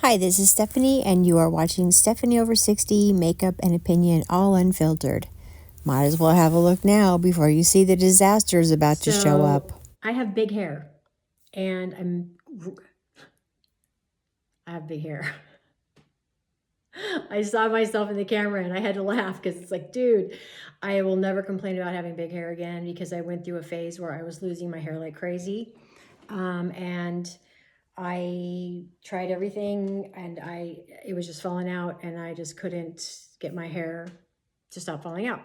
Hi, this is Stephanie, and you are watching Stephanie Over 60 Makeup and Opinion, all unfiltered. Might as well have a look now before you see the disasters about to show up. I have big hair, and I have big hair. I saw myself in the camera and I had to laugh because it's like, dude, I will never complain about having big hair again because I went through a phase where I was losing my hair like crazy. And I tried everything and it was just falling out and I just couldn't get my hair to stop falling out.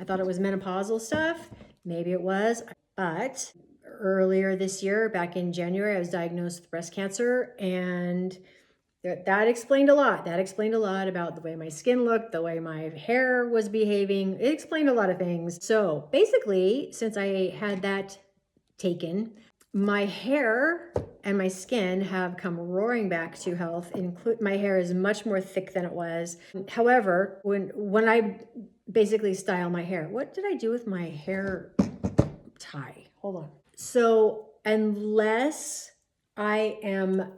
I thought it was menopausal stuff. Maybe it was, but earlier this year, back in January, I was diagnosed with breast cancer, and that explained a lot. That explained a lot about the way my skin looked, the way my hair was behaving. It explained a lot of things. So basically, since I had that taken, my hair and my skin have come roaring back to health. My hair is much more thick than it was. However, when I basically style my hair, what did I do with my hair tie? Hold on. So unless I am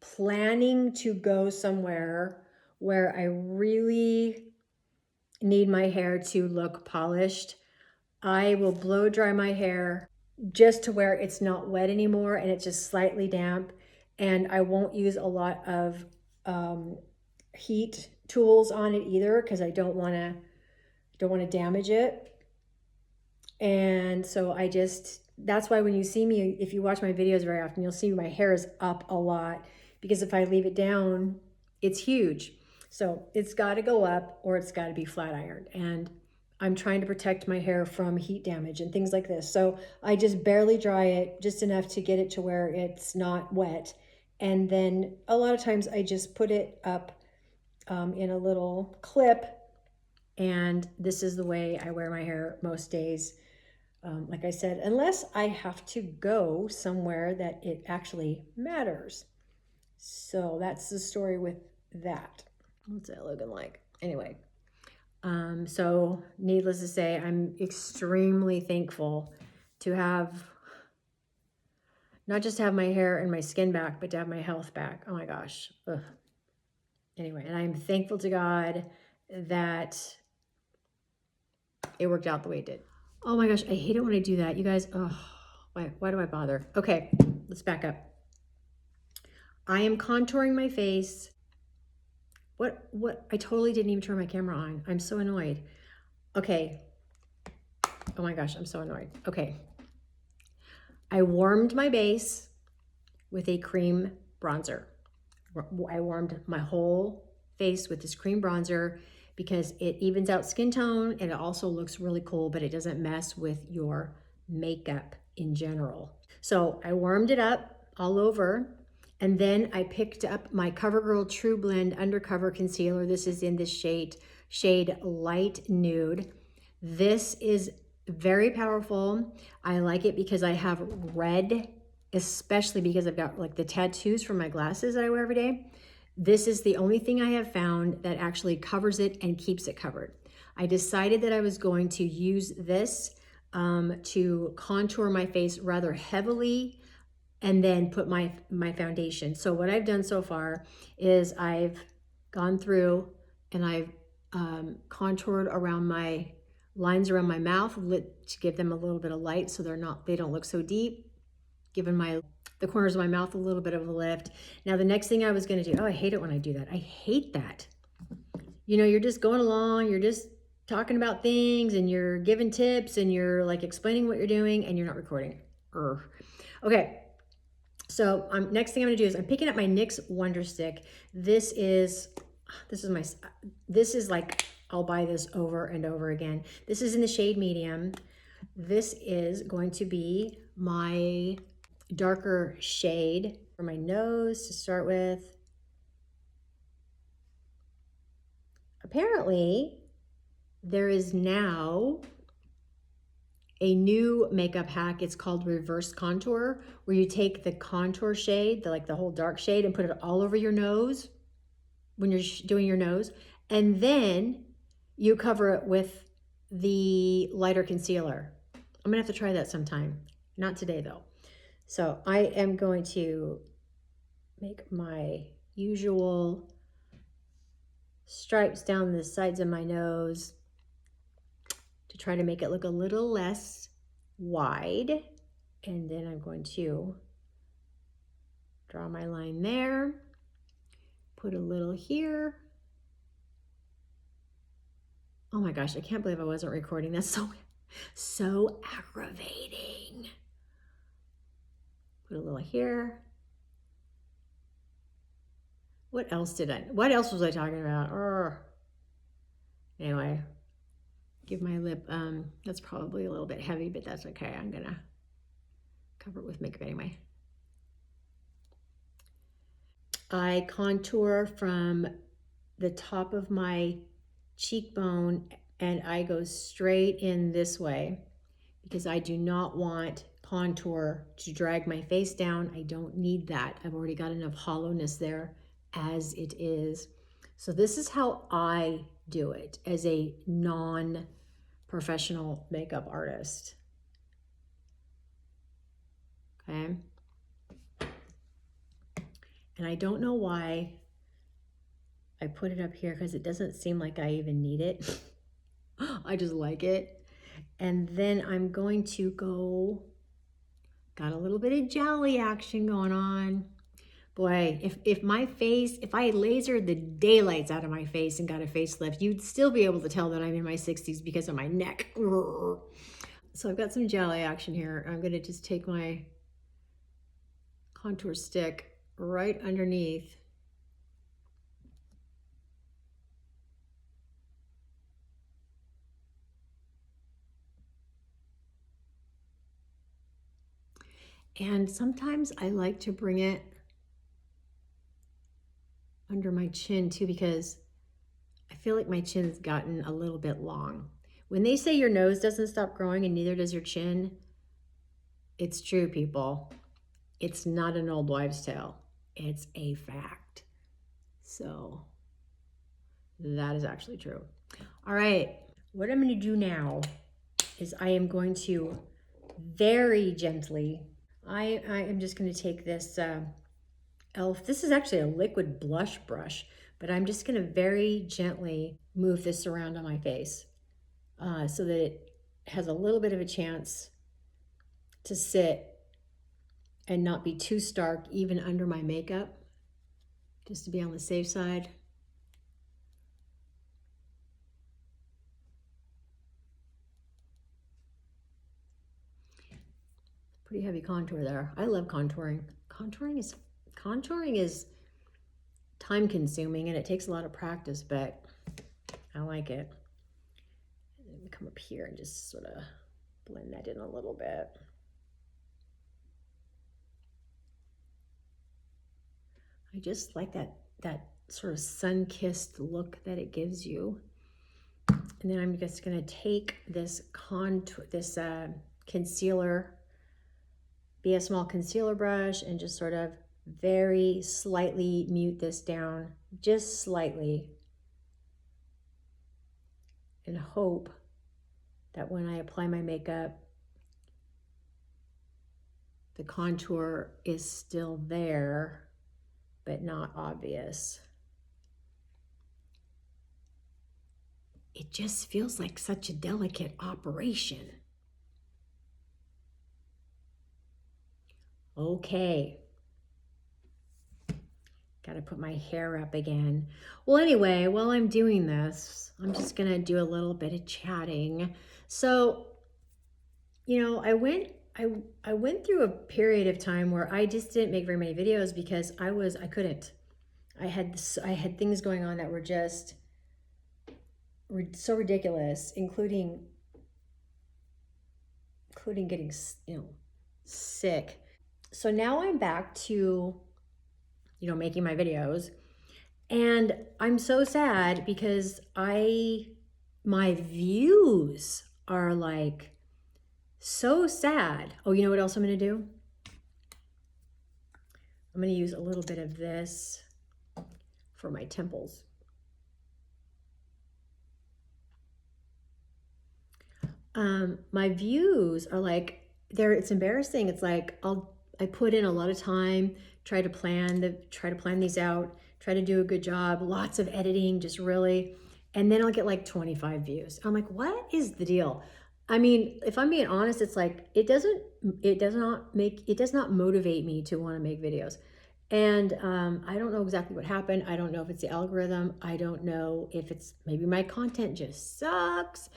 planning to go somewhere where I really need my hair to look polished, I will blow dry my hair just to where it's not wet anymore and it's just slightly damp. And I won't use a lot of heat tools on it either because I don't want to damage it. And so that's why when you see me, if you watch my videos very often, you'll see my hair is up a lot because if I leave it down, it's huge. So it's got to go up or it's got to be flat ironed. And I'm trying to protect my hair from heat damage and things like this. So I just barely dry it, just enough to get it to where it's not wet. And then a lot of times I just put it up in a little clip. And this is the way I wear my hair most days. Like I said, unless I have to go somewhere that it actually matters. So that's the story with that. What's that looking like? Anyway, so needless to say, I'm extremely thankful to have, not just have my hair and my skin back, but to have my health back. Oh my gosh. Ugh. Anyway, and I'm thankful to God that it worked out the way it did. Oh my gosh, I hate it when I do that. You guys, oh, why do I bother? Okay, let's back up. I am contouring my face. What? I totally didn't even turn my camera on. I'm so annoyed. Okay. Oh my gosh, I'm so annoyed. Okay. I warmed my base with a cream bronzer. I warmed my whole face with this cream bronzer because it evens out skin tone and it also looks really cool, but it doesn't mess with your makeup in general. So I warmed it up all over, and then I picked up my CoverGirl True Blend Undercover Concealer. This is in this shade Light Nude. This is very powerful. I like it because I have red, especially because I've got like the tattoos from my glasses that I wear every day. This is the only thing I have found that actually covers it and keeps it covered. I decided that I was going to use this to contour my face rather heavily and then put my foundation. So what I've done so far is I've gone through and I've contoured around my lines around my mouth to give them a little bit of light so they don't look so deep, giving the corners of my mouth a little bit of a lift. Now the next thing I was gonna do, oh, I hate it when I do that. I hate that. You know, you're just going along, you're just talking about things and you're giving tips and you're like explaining what you're doing and you're not recording. Okay, so next thing I'm gonna do is I'm picking up my NYX Wonderstick. This is like, I'll buy this over and over again. This is in the shade medium. This is going to be my darker shade for my nose to start with. Apparently, there is now a new makeup hack. It's called reverse contour, where you take the contour shade, the whole dark shade, and put it all over your nose when you're doing your nose, and then you cover it with the lighter concealer. I'm gonna have to try that sometime. Not today though. So I am going to make my usual stripes down the sides of my nose to try to make it look a little less wide. And then I'm going to draw my line there, put a little here. Oh my gosh, I can't believe I wasn't recording. That's so aggravating. Put a little here. What else was I talking about? Anyway, give my lip, that's probably a little bit heavy, but that's okay. I'm gonna cover it with makeup anyway. I contour from the top of my cheekbone and I go straight in this way because I do not want contour to drag my face down. I don't need that. I've already got enough hollowness there as it is. So this is how I do it as a non-professional makeup artist. Okay. And I don't know why I put it up here because it doesn't seem like I even need it. I just like it. And then I'm going to go, got a little bit of jelly action going on. Boy, if I lasered the daylights out of my face and got a facelift, you'd still be able to tell that I'm in my 60s because of my neck. So I've got some jelly action here. I'm gonna just take my contour stick right underneath. And sometimes I like to bring it under my chin too, because I feel like my chin's gotten a little bit long. When they say your nose doesn't stop growing and neither does your chin, it's true, people. It's not an old wives' tale. It's a fact. So that is actually true. All right, what I'm gonna do now is I am going to very gently, I am just gonna take this e.l.f. This is actually a liquid blush brush, but I'm just gonna very gently move this around on my face so that it has a little bit of a chance to sit and not be too stark even under my makeup, just to be on the safe side. Pretty heavy contour there. I love contouring. Contouring is time consuming and it takes a lot of practice, but I like it. Let me come up here and just sort of blend that in a little bit. I just like that sort of sun-kissed look that it gives you. And then I'm just gonna take this concealer, be a small concealer brush, and just sort of very slightly mute this down, just slightly, and hope that when I apply my makeup, the contour is still there, but not obvious. It just feels like such a delicate operation. Okay. Got to put my hair up again. Well, anyway, while I'm doing this, I'm just going to do a little bit of chatting. So, you know, I went through a period of time where I just didn't make very many videos because I couldn't. I had things going on that were just so ridiculous, including getting, you know, sick. So now I'm back to, you know, making my videos, and I'm so sad because my views are like so sad. Oh, you know what else I'm gonna do? I'm gonna use a little bit of this for my temples. My views are like, it's embarrassing. It's like I put in a lot of time try to plan these out, try to do a good job, lots of editing, just really, and then I'll get like 25 views. I'm like, what is the deal? I mean, if I'm being honest, it's like it does not motivate me to want to make videos. And I don't know exactly what happened. I don't know if it's the algorithm. I don't know if it's maybe my content just sucks.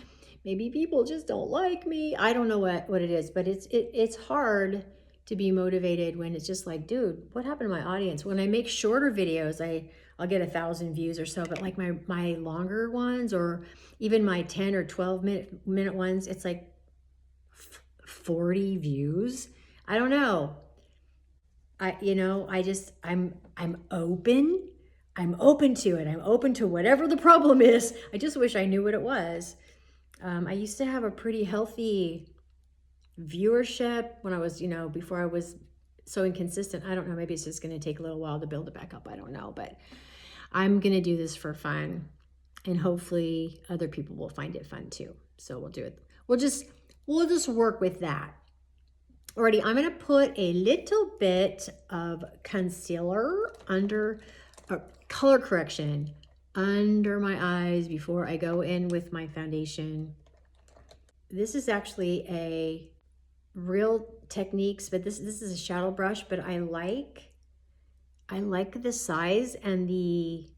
Maybe people just don't like me. I don't know what it is, but it's hard to be motivated when it's just like, dude, what happened to my audience? When I make shorter videos, I'll get 1,000 views or so, but like my longer ones, or even my 10 or 12 minute ones, it's like 40 views. I don't know. I'm open. I'm open to it. I'm open to whatever the problem is. I just wish I knew what it was. I used to have a pretty healthy viewership when I was, before I was so inconsistent. I don't know. Maybe it's just going to take a little while to build it back up. I don't know, but I'm going to do this for fun, and hopefully other people will find it fun too. So we'll do it. We'll just work with that. Alrighty, I'm going to put a little bit of concealer under, color correction under my eyes before I go in with my foundation. This is actually a Real Techniques, but this is a shadow brush, but I like the size and the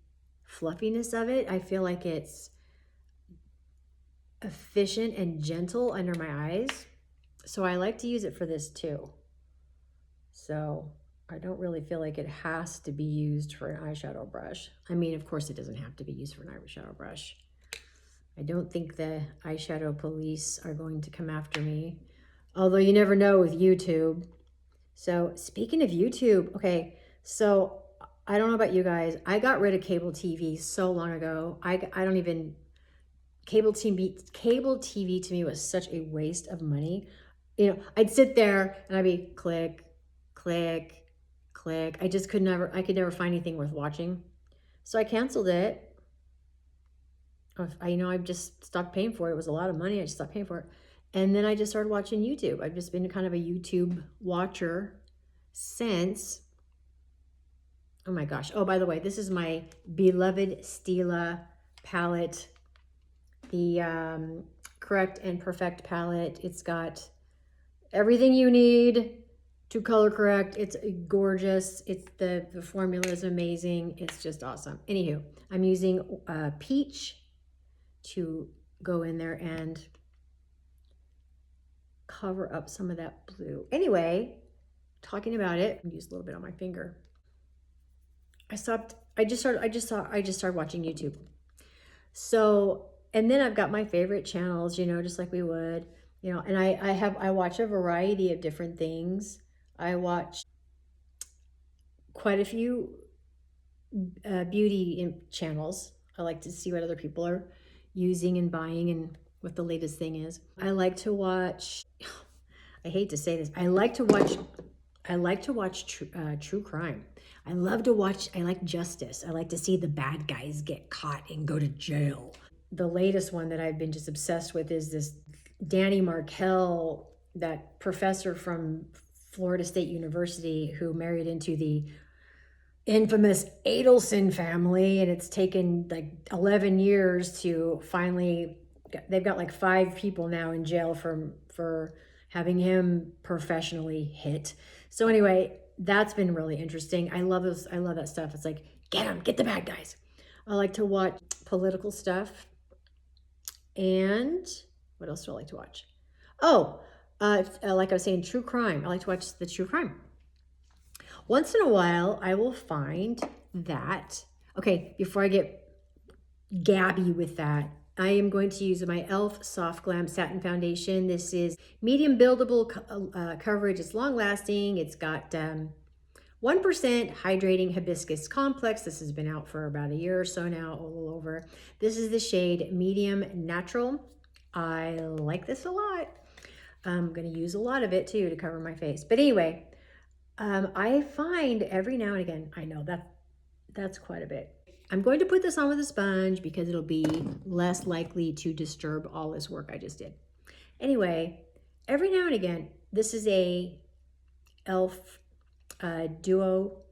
fluffiness of it. I feel like it's efficient and gentle under my eyes. So I like to use it for this too. So I don't really feel like it has to be used for an eyeshadow brush. I mean, of course it doesn't have to be used for an eyeshadow brush. I don't think the eyeshadow police are going to come after me. Although you never know with YouTube. So speaking of YouTube, okay, so I don't know about you guys. I got rid of cable TV so long ago. Cable TV to me was such a waste of money. I'd sit there and I'd be click, click, click. I could never find anything worth watching. So I canceled it. I just stopped paying for it. It was a lot of money. I just stopped paying for it. And then I just started watching YouTube. I've just been kind of a YouTube watcher since. Oh my gosh. Oh, by the way, this is my beloved STILA palette. The Correct and Perfect palette. It's got everything you need to color correct. It's gorgeous. The formula is amazing. It's just awesome. Anywho, I'm using Peach to go in there and cover up some of that blue. Anyway, talking about it, I used a little bit on my finger. I just started watching YouTube. So, and then I've got my favorite channels, just like we would, and I watch a variety of different things. I watch quite a few beauty channels. I like to see what other people are using and buying and what the latest thing is. I like to watch, I hate to say this, I like to watch true crime. I like justice. I like to see the bad guys get caught and go to jail. The latest one that I've been just obsessed with is this Danny Markell, that professor from Florida State University who married into the infamous Adelson family, and it's taken like 11 years to finally, they've got like 5 people now in jail for having him professionally hit. So anyway, that's been really interesting. I love that stuff. It's like, get the bad guys. I like to watch political stuff. And what else do I like to watch? Oh, like I was saying, true crime. I like to watch the true crime. Once in a while, I will find that, okay, before I get gabby with that, I am going to use my e.l.f. Soft Glam Satin Foundation. This is medium buildable coverage. It's long lasting. It's got 1% hydrating hibiscus complex. This has been out for about a year or so now, a little over. This is the shade medium natural. I like this a lot. I'm going to use a lot of it too to cover my face. But anyway, I find every now and again, I know that's quite a bit. I'm going to put this on with a sponge because it'll be less likely to disturb all this work I just did. Anyway, every now and again, this is a e.l.f. duo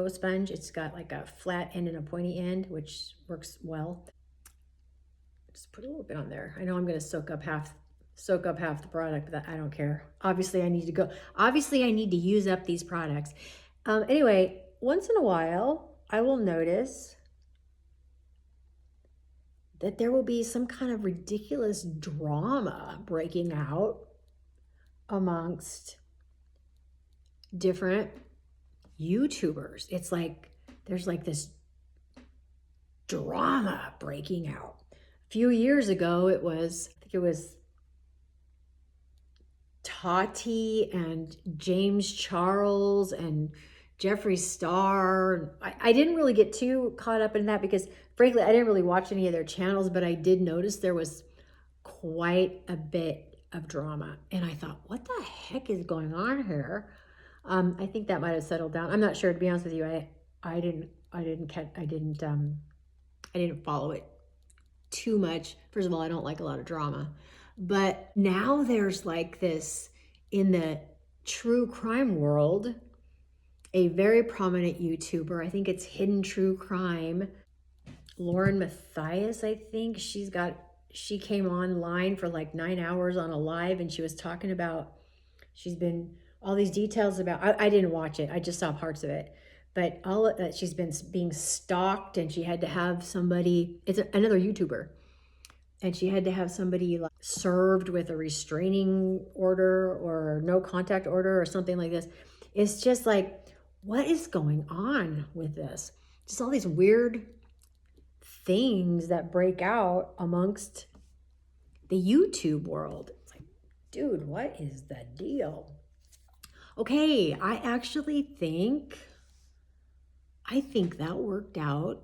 sponge. It's got like a flat end and a pointy end, which works well. Just put a little bit on there. I know I'm going to soak up half the product, but I don't care. Obviously I need to use up these products. Anyway, once in a while I will notice that there will be some kind of ridiculous drama breaking out amongst different YouTubers. It's like there's like this drama breaking out. A few years ago, I think it was Taupe and James Charles and Jeffree Star. I didn't really get too caught up in that because, frankly, I didn't really watch any of their channels, but I did notice there was quite a bit of drama. And I thought, what the heck is going on here? I think that might have settled down. I'm not sure, to be honest with you. I didn't follow it too much. First of all, I don't like a lot of drama. But now there's like this in the true crime world, a very prominent YouTuber, I think it's Hidden True Crime, Lauren Matthias, I think. She came online for like 9 hours on a live, and she was talking about, she's been, all these details about, I didn't watch it, I just saw parts of it. But all of that, she's been being stalked, and she had to have somebody, it's another YouTuber, and she had to have somebody like served with a restraining order or no contact order or something like this. It's just like, what is going on with this? Just all these weird things that break out amongst the YouTube world. It's like, dude, what is the deal? Okay, I think that worked out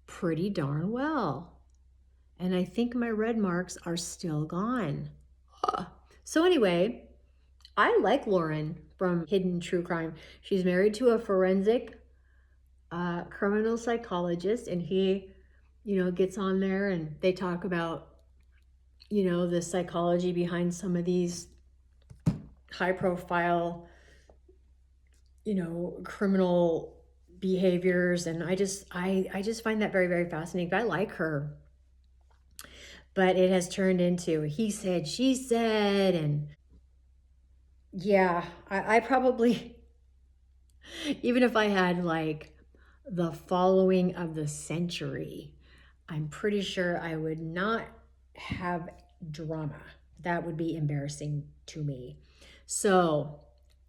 pretty darn well. And I think my red marks are still gone. So anyway, I like Lauren from Hidden True Crime. She's married to a forensic criminal psychologist, and he, gets on there and they talk about, the psychology behind some of these high profile, criminal behaviors. And I just find that very, very fascinating. I like her. But it has turned into he said, she said, and yeah, I probably, even if I had like the following of the century, I'm pretty sure I would not have drama. That would be embarrassing to me. So,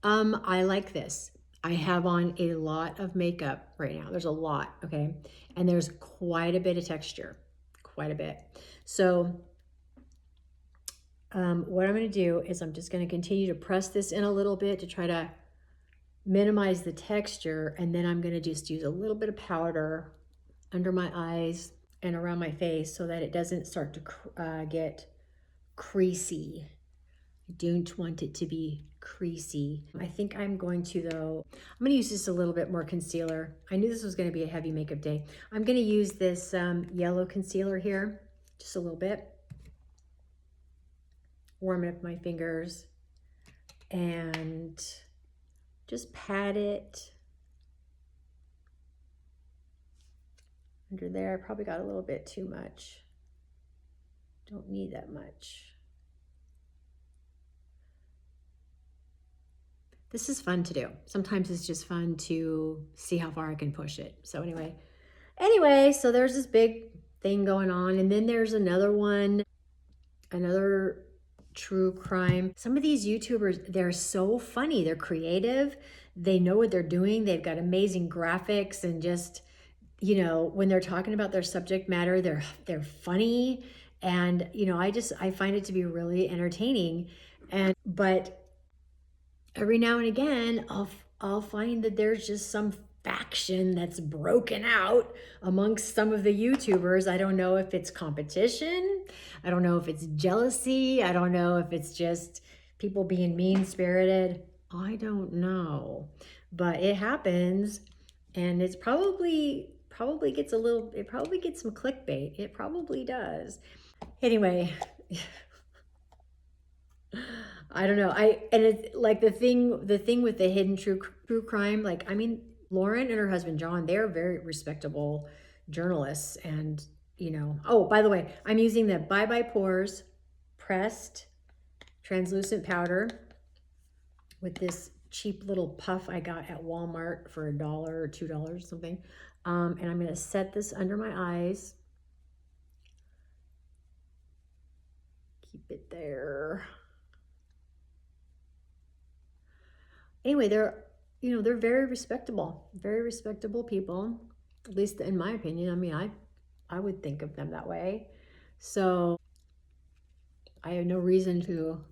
I like this. I have on a lot of makeup right now. There's a lot, okay? And there's quite a bit of texture, quite a bit. So what I'm going to do is I'm just going to continue to press this in a little bit to try to minimize the texture. And then I'm going to just use a little bit of powder under my eyes and around my face so that it doesn't start to get creasy. I don't want it to be creasy. I think I'm going to, though, I'm going to use just a little bit more concealer. I knew this was going to be a heavy makeup day. I'm going to use this yellow concealer here, just a little bit. Warm up my fingers and just pat it under there. I probably got a little bit too much. Don't need that much. This is fun to do. Sometimes it's just fun to see how far I can push it. So anyway, so there's this big thing going on. And then there's another one, another true crime. Some of these YouTubers, they're so funny. They're creative. They know what they're doing. They've got amazing graphics, and just, when they're talking about their subject matter, they're funny. And, I find it to be really entertaining. But every now and again, I'll find that there's just some faction that's broken out amongst some of the YouTubers. I don't know if it's competition. I don't know if it's jealousy. I don't know if it's just people being mean-spirited. I don't know. But it happens, and it's probably gets some clickbait. It probably does. Anyway, I don't know. And it's like the thing with the hidden true crime, like, I mean, Lauren and her husband John, they're very respectable journalists. And, you know, oh, by the way, I'm using the Bye Bye Pores pressed translucent powder with this cheap little puff I got at Walmart for $1 or $2 or something. And I'm gonna set this under my eyes. Keep it there. Anyway, they're very respectable people, at least in my opinion. I mean, I would think of them that way. So I have no reason to,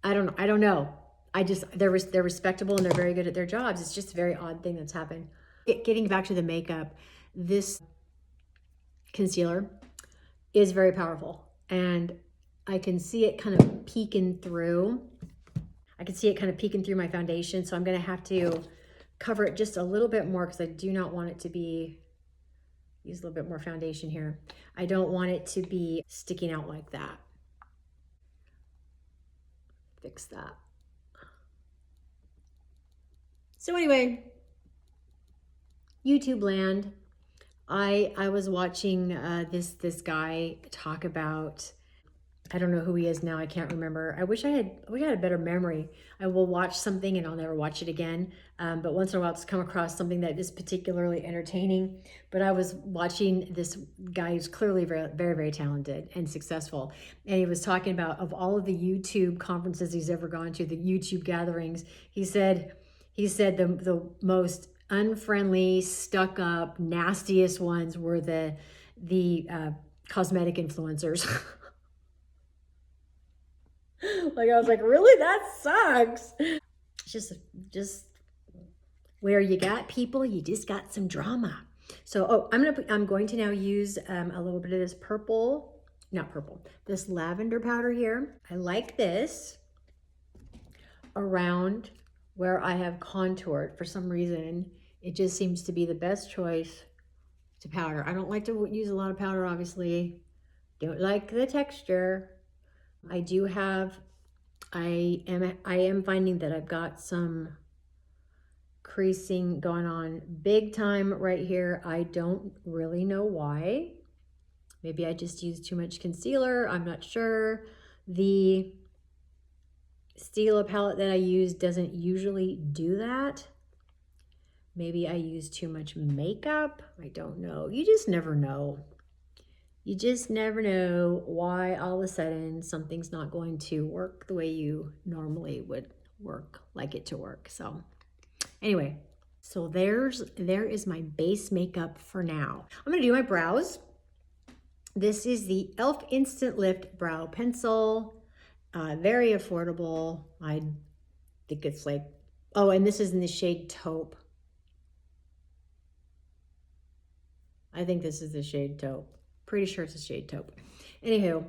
I don't know. They're respectable and they're very good at their jobs. It's just a very odd thing that's happened. Getting back to the makeup, this concealer is very powerful, and I can see it kind of peeking through. I can see it kind of peeking through my foundation, so I'm gonna have to cover it just a little bit more because I do not want it to be, use a little bit more foundation here. I don't want it to be sticking out like that. Fix that. So anyway, YouTube land. I was watching this guy talk about, I don't know who he is now. I can't remember. I wish I had a better memory. I will watch something and I'll never watch it again. But once in a while, it's come across something that is particularly entertaining. But I was watching this guy who's clearly very talented and successful. And he was talking about, of all of the YouTube conferences he's ever gone to, the YouTube gatherings, he said the most unfriendly, stuck up, nastiest ones were the cosmetic influencers. Like, I was like, really? That sucks. Just where you got people, you just got some drama. So, I'm going to now use a little bit of this this lavender powder here. I like this around where I have contoured. For some reason, it just seems to be the best choice to powder. I don't like to use a lot of powder, obviously. Don't like the texture. I am finding that I've got some creasing going on big time right here. I don't really know why. Maybe I just used too much concealer. I'm not sure. The STILA palette that I use doesn't usually do that. Maybe I use too much makeup. I don't know. You just never know. You just never know why all of a sudden something's not going to work the way you normally would like it to work. So anyway, so there is my base makeup for now. I'm gonna do my brows. This is the e.l.f. Instant Lift Brow Pencil. Very affordable. I think it's like, oh, and this is in the shade Taupe. I think this is the shade Taupe. Pretty sure it's a shade Taupe. Anywho,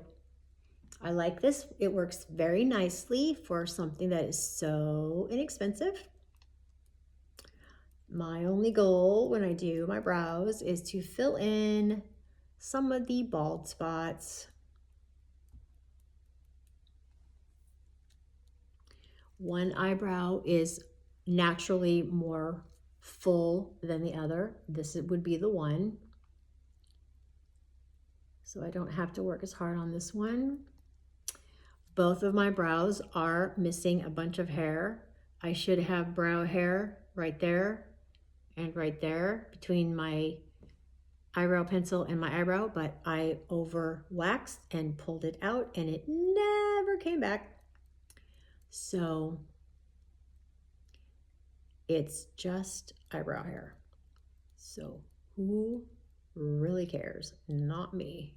I like this. It works very nicely for something that is so inexpensive. My only goal when I do my brows is to fill in some of the bald spots. One eyebrow is naturally more full than the other. This would be the one. So I don't have to work as hard on this one. Both of my brows are missing a bunch of hair. I should have brow hair right there and right there between my eyebrow pencil and my eyebrow, but I over waxed and pulled it out and it never came back. So it's just eyebrow hair. So who really cares? Not me.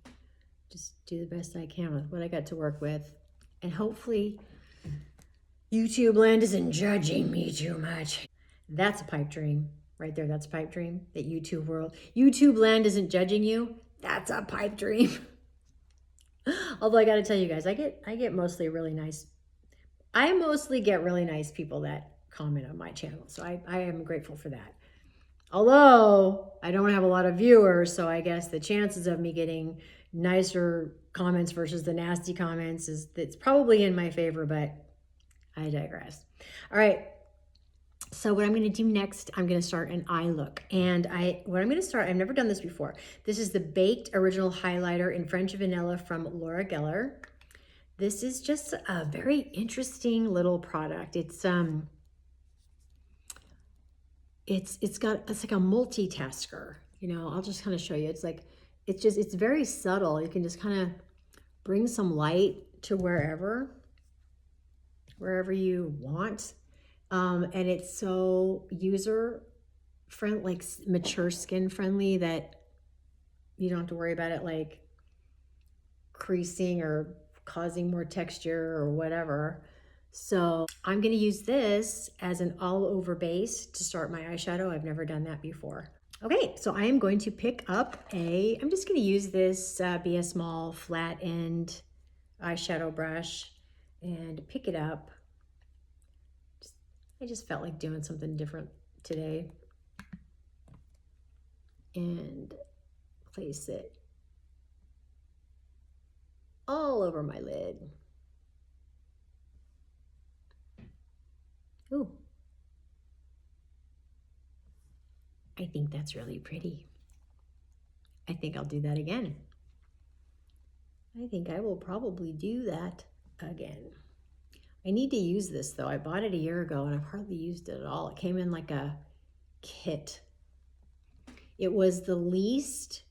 Just do the best I can with what I got to work with. And hopefully YouTube land isn't judging me too much. That's a pipe dream right there. That's a pipe dream. That YouTube land isn't judging you. That's a pipe dream. Although I got to tell you guys, I mostly get really nice people that comment on my channel. So I am grateful for that. Although I don't have a lot of viewers, so I guess the chances of me getting nicer comments versus the nasty comments is it's probably in my favor, but I digress. All right. So what I'm going to do next, I'm going to start an eye look. And what I'm going to start, I've never done this before. This is the Baked Original Highlighter in French Vanilla from Laura Geller. This is just a very interesting little product. It's like a multitasker. You know, I'll just kind of show you. It's very subtle. You can just kind of bring some light to wherever you want. And it's so user friendly, like mature skin friendly, that you don't have to worry about it like creasing or causing more texture or whatever. So I'm going to use this as an all over base to start my eyeshadow. I've never done that before. Okay, so I am going to pick up I'm just going to use this Be a Small flat end eyeshadow brush and pick it up. I just felt like doing something different today. And place it all over my lid. Ooh. I think that's really pretty. I think I'll do that again. I think I will probably do that again. I need to use this though. I bought it a year ago and I've hardly used it at all. It came in like a kit. It was the least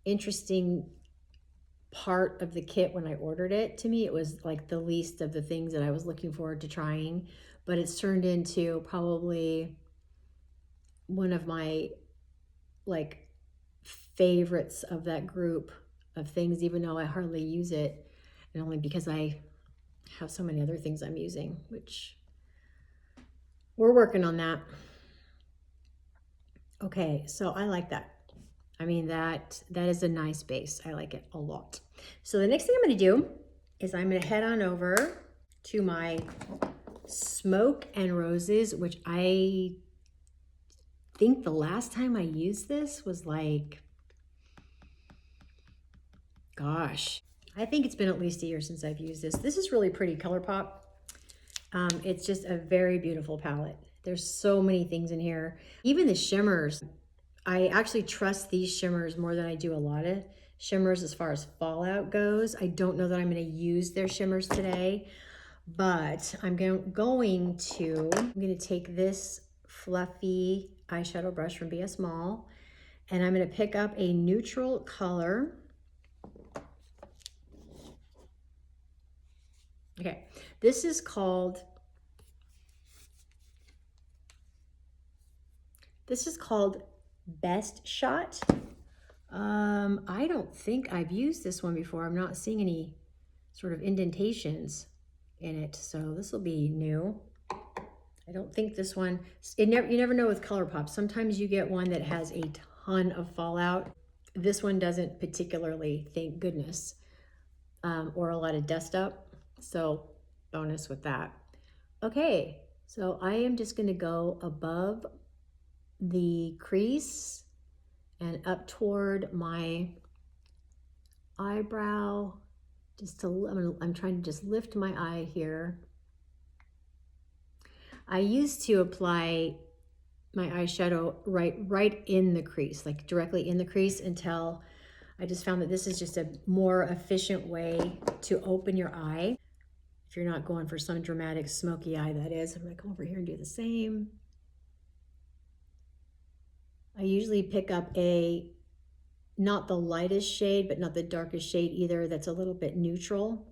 interesting part of the kit when I ordered it. To me, it was like the least of the things that I was looking forward to trying, but it's turned into probably one of my like favorites of that group of things, even though I hardly use it, and only because I have so many other things I'm using, which we're working on that. Okay, so I like that. I mean, that is a nice base. I like it a lot. So the next thing I'm going to do is I'm going to head on over to my Smoke and Roses, which I think the last time I used this was like, gosh, I think it's been at least a year since I've used this. This is really pretty ColourPop. It's just a very beautiful palette. There's so many things in here. Even the shimmers, I actually trust these shimmers more than I do a lot of shimmers as far as fallout goes. I don't know that I'm going to use their shimmers today, but I'm going to take this fluffy eyeshadow brush from Be a Small, and I'm going to pick up a neutral color. Okay, this is called Best Shot. I don't think I've used this one before. I'm not seeing any sort of indentations in it, so this will be new. I don't think this one, you never know with ColourPop. Sometimes you get one that has a ton of fallout. This one doesn't particularly, thank goodness, or a lot of dust up. So bonus with that. Okay, so I am just gonna go above the crease and up toward my eyebrow. I'm trying to just lift my eye here. I used to apply my eyeshadow right in the crease, like directly in the crease, until I just found that this is just a more efficient way to open your eye. If you're not going for some dramatic smoky eye, that is. I'm gonna come over here and do the same. I usually pick up not the lightest shade, but not the darkest shade either, that's a little bit neutral.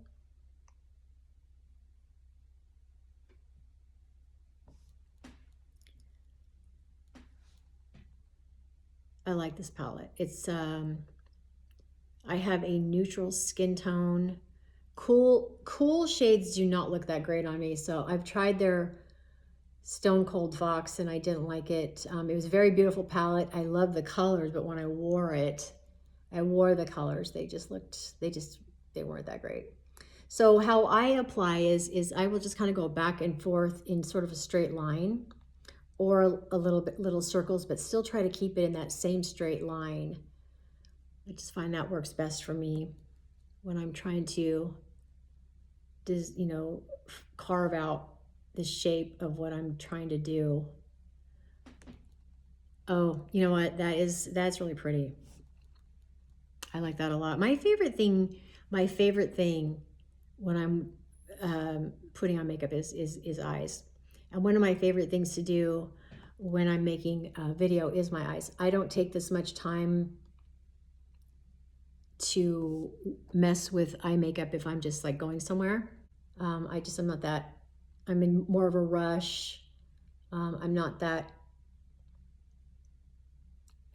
I like this palette. It's, I have a neutral skin tone. Cool shades do not look that great on me, so I've tried their Stone Cold Fox and I didn't like it. It was a very beautiful palette. I love the colors, but when I wore the colors, they weren't that great. So how I apply is I will just kind of go back and forth in sort of a straight line, or little circles, but still try to keep it in that same straight line. I just find that works best for me when I'm trying to, you know, carve out the shape of what I'm trying to do. Oh, you know what? That's really pretty. I like that a lot. My favorite thing when I'm putting on makeup is eyes. And one of my favorite things to do when I'm making a video is my eyes. I don't take this much time to mess with eye makeup if I'm just like going somewhere. I'm not that, I'm in more of a rush. I'm not that,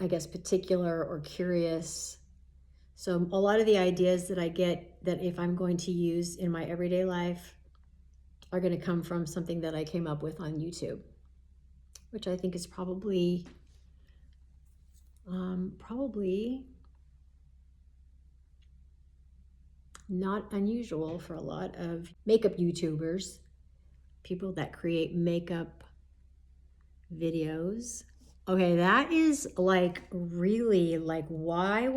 I guess, particular or curious. So a lot of the ideas that I get that if I'm going to use in my everyday life are going to come from something that I came up with on YouTube, which I think is probably not unusual for a lot of makeup YouTubers, people that create makeup videos. Okay, that is like really like, why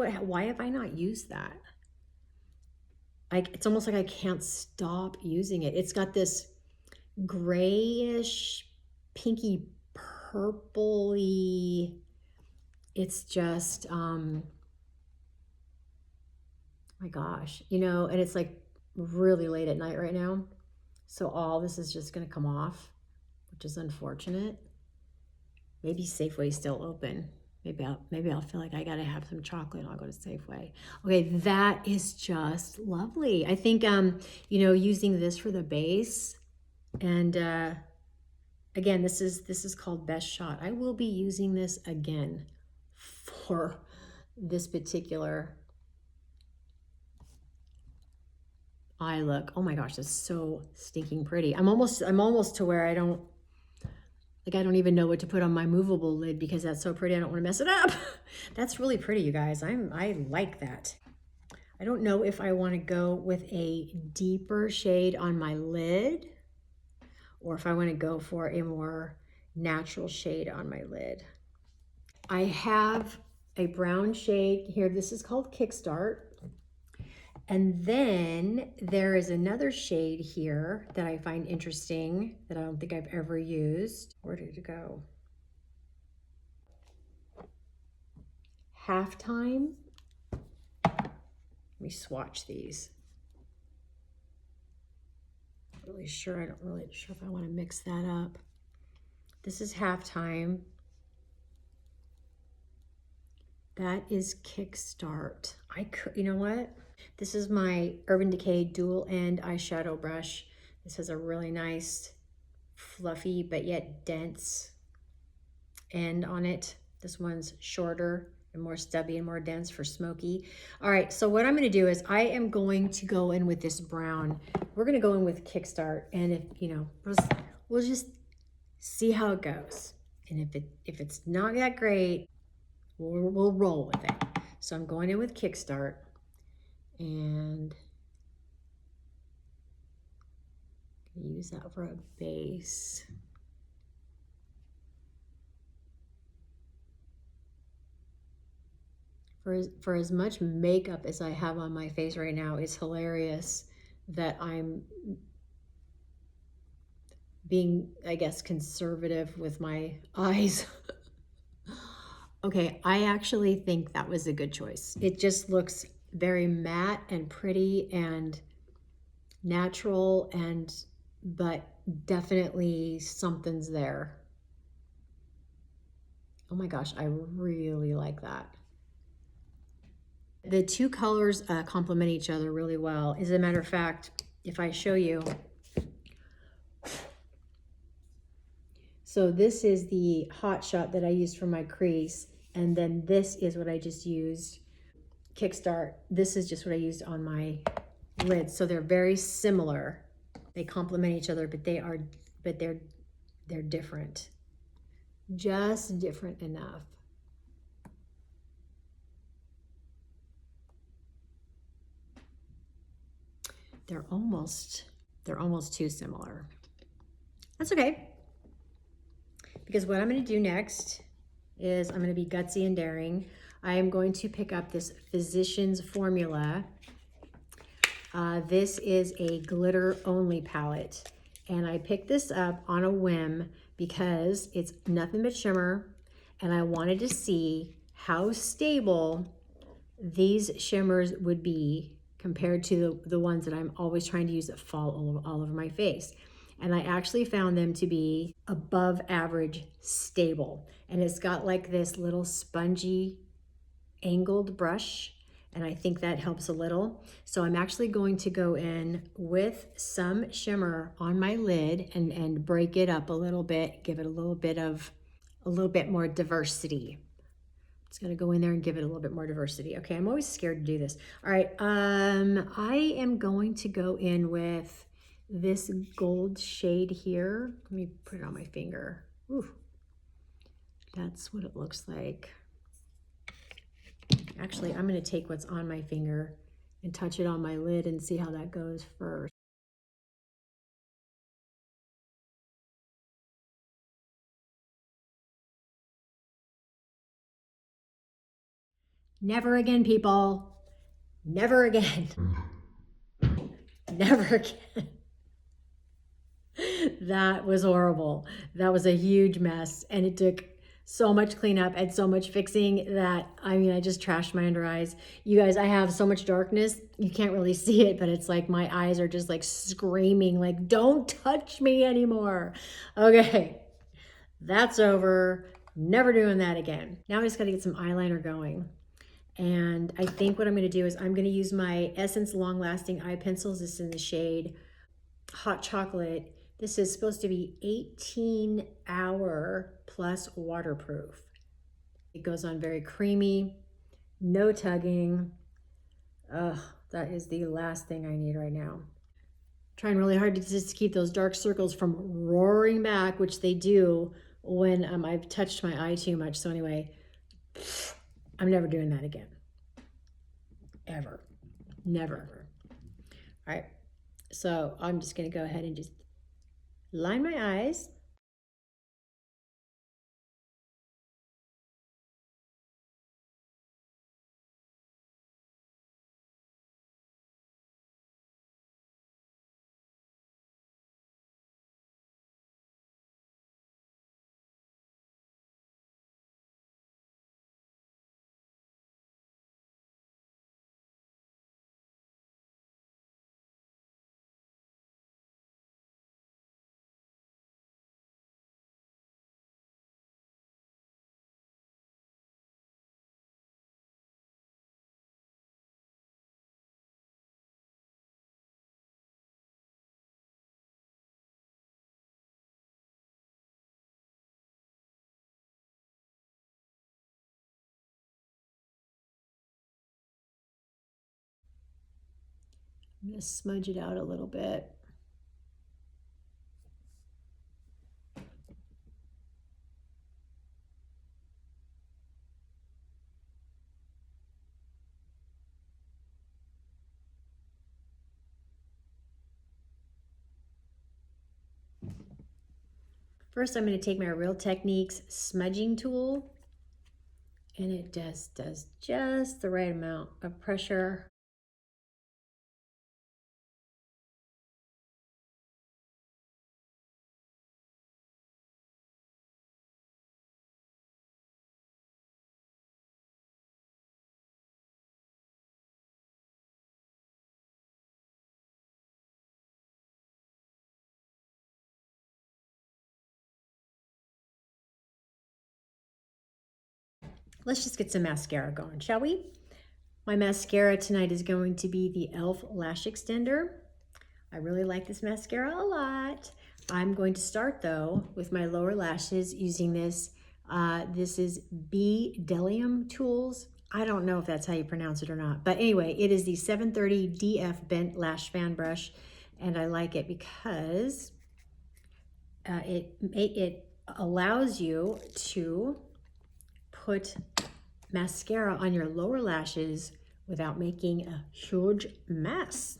have I not used that? It's almost like I can't stop using it. It's got this grayish, pinky purpley, it's just, my gosh, you know, and it's like really late at night right now. So all this is just gonna come off, which is unfortunate. Maybe Safeway's still open. Maybe I'll feel like I gotta have some chocolate and I'll go to Safeway. Okay, that is just lovely. I think, you know, using this for the base, and again, this is called Best Shot. I will be using this again for this particular eye look. Oh my gosh, that's so stinking pretty. I'm almost to where I don't even know what to put on my movable lid because that's so pretty. I don't want to mess it up. That's really pretty, you guys. I like that. I don't know if I want to go with a deeper shade on my lid or if I want to go for a more natural shade on my lid. I have a brown shade here. This is called Kickstart. And then there is another shade here that I find interesting that I don't think I've ever used. Where did it go? Halftime. Let me swatch these. I'm not really sure if I want to mix that up. This is Halftime. That is Kickstart. You know what? This is my Urban Decay dual end eyeshadow brush. This has a really nice, fluffy, but yet dense end on it. This one's shorter and more stubby and more dense for smoky. All right, so what I'm gonna do is I am going to go in with this brown. We're gonna go in with Kickstart, and if, you know, we'll just see how it goes. And if it's not that great, we'll roll with it. So I'm going in with Kickstart, and use that for a base. For as much makeup as I have on my face right now, it's hilarious that I'm being, I guess, conservative with my eyes. Okay, I actually think that was a good choice. It just looks very matte and pretty and natural, but definitely something's there. Oh my gosh, I really like that. The two colors complement each other really well. As a matter of fact, if I show you, so this is the Hot Shot that I used for my crease, and then this is what I just used, Kickstart. This is just what I used on my lids. So they're very similar. They complement each other, but they're different. Just different enough. They're almost too similar. That's okay. Because what I'm going to do next is I'm going to be gutsy and daring. I am going to pick up this Physicians Formula. This is a glitter only palette. And I picked this up on a whim because it's nothing but shimmer. And I wanted to see how stable these shimmers would be compared to the ones that I'm always trying to use that fall all over my face. And I actually found them to be above average stable. And it's got like this little spongy angled brush, and I think that helps a little. So I'm actually going to go in with some shimmer on my lid and break it up a little bit, give it a little bit more diversity. It's gonna go in there and give it a little bit more diversity. Okay, I'm always scared to do this. All right, I am going to go in with this gold shade here. Let me put it on my finger. Ooh, that's what it looks like. Actually, I'm gonna take what's on my finger and touch it on my lid and see how that goes first. Never again, people. Never again. Never again. That was horrible. That was a huge mess, and it took so much cleanup and so much fixing that, I mean, I just trashed my under eyes. You guys, I have so much darkness, you can't really see it, but it's like my eyes are just like screaming, like, don't touch me anymore. Okay, that's over. Never doing that again. Now I just gotta get some eyeliner going. And I think what I'm gonna do is I'm gonna use my Essence Long Lasting Eye Pencils. This is in the shade Hot Chocolate. This is supposed to be 18-hour plus waterproof. It goes on very creamy, no tugging. Ugh, that is the last thing I need right now. Trying really hard to just keep those dark circles from roaring back, which they do when I've touched my eye too much. So anyway, I'm never doing that again. Ever. Never, ever. All right. So I'm just going to go ahead and just line my eyes. I'm going to smudge it out a little bit. First, I'm going to take my Real Techniques smudging tool, and it does just the right amount of pressure. Let's just get some mascara going, shall we? My mascara tonight is going to be the e.l.f. Lash Extender. I really like this mascara a lot. I'm going to start though with my lower lashes using this. This is Bdellium Tools. I don't know if that's how you pronounce it or not, but anyway, it is the 730 DF Bent Lash Fan Brush, and I like it because it allows you to put mascara on your lower lashes without making a huge mess.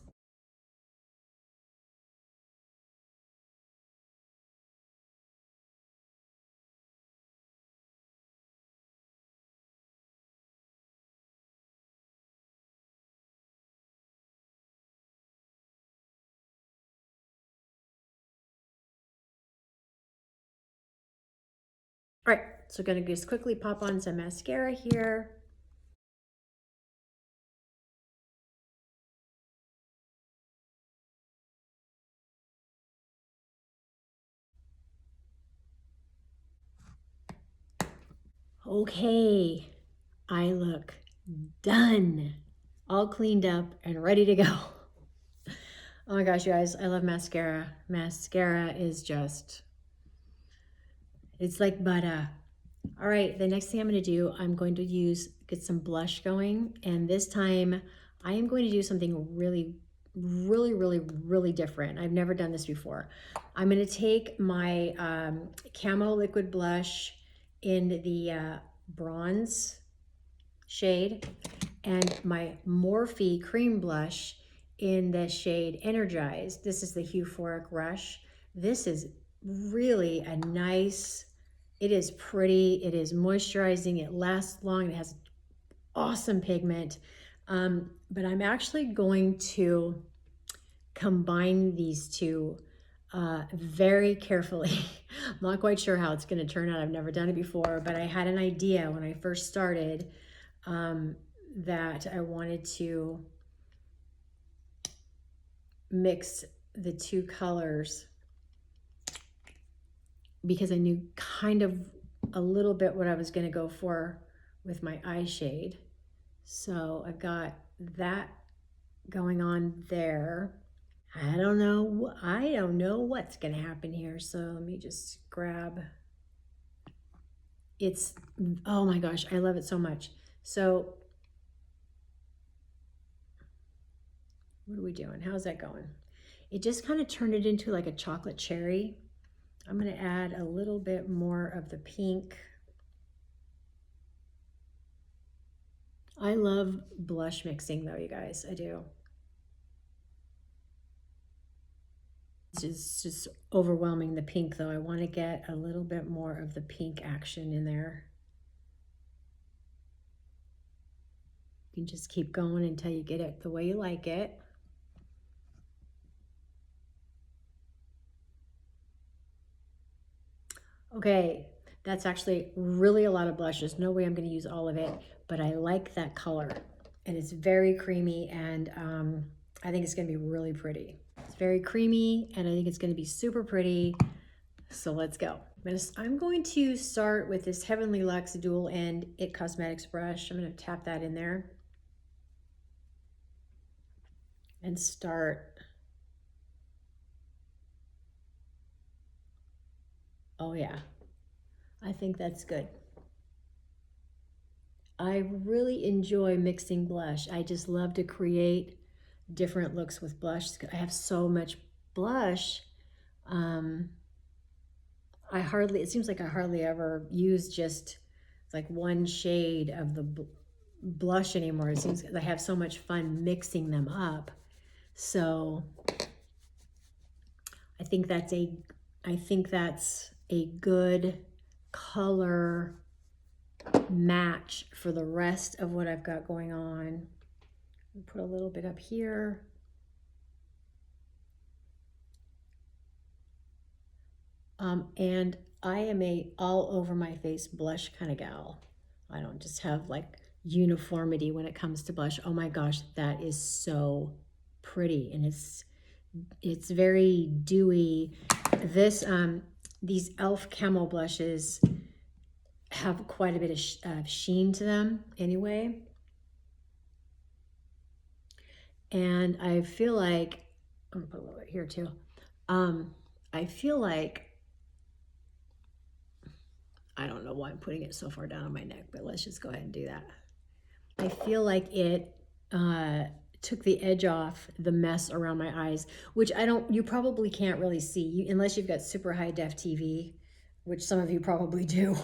so gonna just quickly pop on some mascara here. Okay, I look done, all cleaned up and ready to go. Oh my gosh, you guys, I love mascara. Mascara is just, it's like butter. All right, the next thing I'm going to do, I'm going to get some blush going. And this time I am going to do something really, really, really, really different. I've never done this before. I'm going to take my Camo liquid blush in the bronze shade and my Morphe cream blush in the shade Energize. This is the Euphoric Rush. This is really a nice, it is pretty, it is moisturizing, it lasts long, it has awesome pigment. But I'm actually going to combine these two very carefully. I'm not quite sure how it's going to turn out. I've never done it before, but I had an idea when I first started that I wanted to mix the two colors because I knew kind of a little bit what I was going to go for with my eye shade. So I've got that going on there. I don't know what's going to happen here. So let me just grab. Oh my gosh, I love it so much. So what are we doing? How's that going? It just kind of turned it into like a chocolate cherry. I'm going to add a little bit more of the pink. I love blush mixing though, you guys, I do. It's just overwhelming the pink though. I want to get a little bit more of the pink action in there. You can just keep going until you get it the way you like it. Okay, that's actually really a lot of blushes. No way I'm going to use all of it, but I like that color. And it's very creamy, and I think it's going to be really pretty. It's very creamy, and I think it's going to be super pretty. So let's go. I'm going to start with this Heavenly Luxe Dual End It Cosmetics brush. I'm going to tap that in there and start. Oh yeah, I think that's good. I really enjoy mixing blush. I just love to create different looks with blush. I have so much blush. It seems like I hardly ever use just like one shade of the blush anymore. It seems I have so much fun mixing them up. So I think that's a good color match for the rest of what I've got going on. Put a little bit up here. And I am a all over my face blush kind of gal. I don't just have like uniformity when it comes to blush. Oh my gosh, that is so pretty, and it's very dewy. These e.l.f. Camo blushes have quite a bit of sheen to them anyway. And I feel like, I'm gonna put a little bit here too. I feel like, I don't know why I'm putting it so far down on my neck, but let's just go ahead and do that. I feel like it took the edge off the mess around my eyes, which you probably can't really see unless you've got super high def TV, which some of you probably do.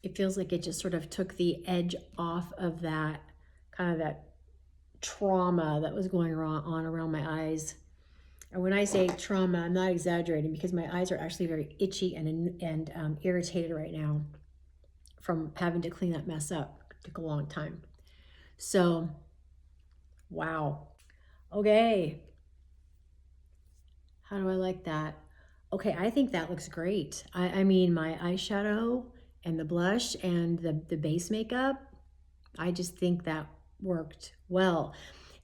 It feels like it just sort of took the edge off of that kind of that trauma that was going on around my eyes. And when I say trauma, I'm not exaggerating, because my eyes are actually very itchy and irritated right now from having to clean that mess up. It took a long time. So, wow. Okay. How do I like that? Okay, I think that looks great. I mean, my eyeshadow and the blush and the base makeup, I just think that worked well.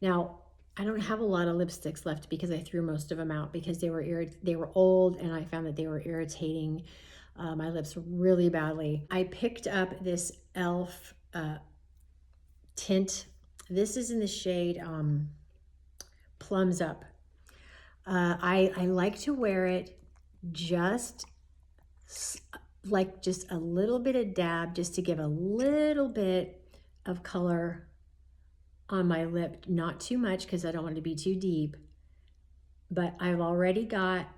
Now, I don't have a lot of lipsticks left because I threw most of them out because they were old, and I found that they were irritating my lips really badly. I picked up this e.l.f. Tint. This is in the shade Plums Up. I like to wear it just like just a little bit of dab, just to give a little bit of color on my lip, not too much because I don't want it to be too deep. But I've already got,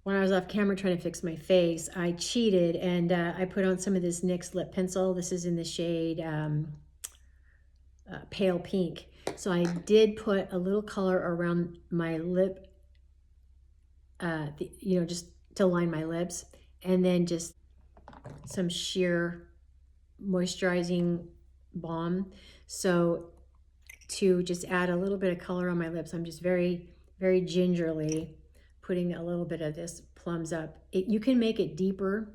when I was off camera trying to fix my face, I cheated and I put on some of this NYX lip pencil. This is in the shade Pale Pink. So I did put a little color around my lip, you know, just to line my lips, and then just some sheer moisturizing balm. So to just add a little bit of color on my lips, I'm just very, very gingerly putting a little bit of this Plums Up. You can make it deeper.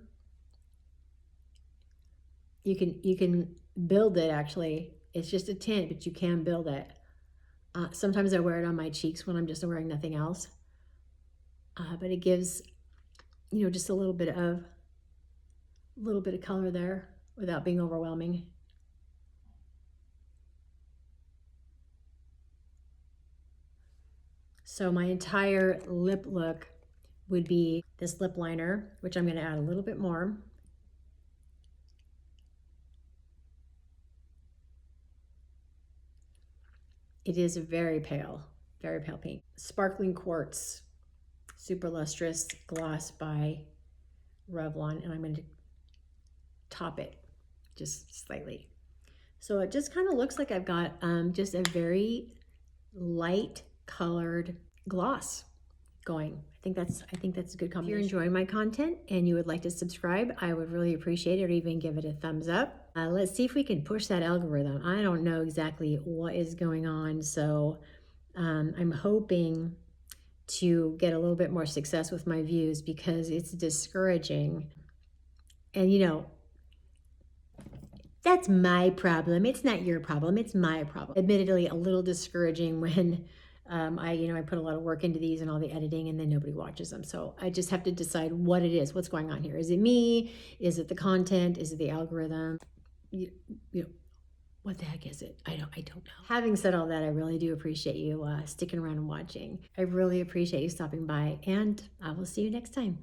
You can build it actually. It's just a tint, but you can build it. Sometimes I wear it on my cheeks when I'm just wearing nothing else. But it gives, you know, just a little bit of color there without being overwhelming. So my entire lip look would be this lip liner, which I'm going to add a little bit more. It is a very pale pink. Sparkling Quartz Super Lustrous Gloss by Revlon, and I'm going to top it just slightly. So it just kind of looks like I've got just a very light colored gloss going. I think that's a good combination. If you're enjoying my content and you would like to subscribe, I would really appreciate it, or even give it a thumbs up. Let's see if we can push that algorithm. I don't know exactly what is going on, so I'm hoping to get a little bit more success with my views, because it's discouraging. And you know, that's my problem. It's not your problem, it's my problem. Admittedly, a little discouraging when I put a lot of work into these and all the editing, and then nobody watches them. So I just have to decide what it is, what's going on here. Is it me? Is it the content? Is it the algorithm? You know, what the heck is it? I don't know. Having said all that, I really do appreciate you sticking around and watching. I really appreciate you stopping by, and I will see you next time.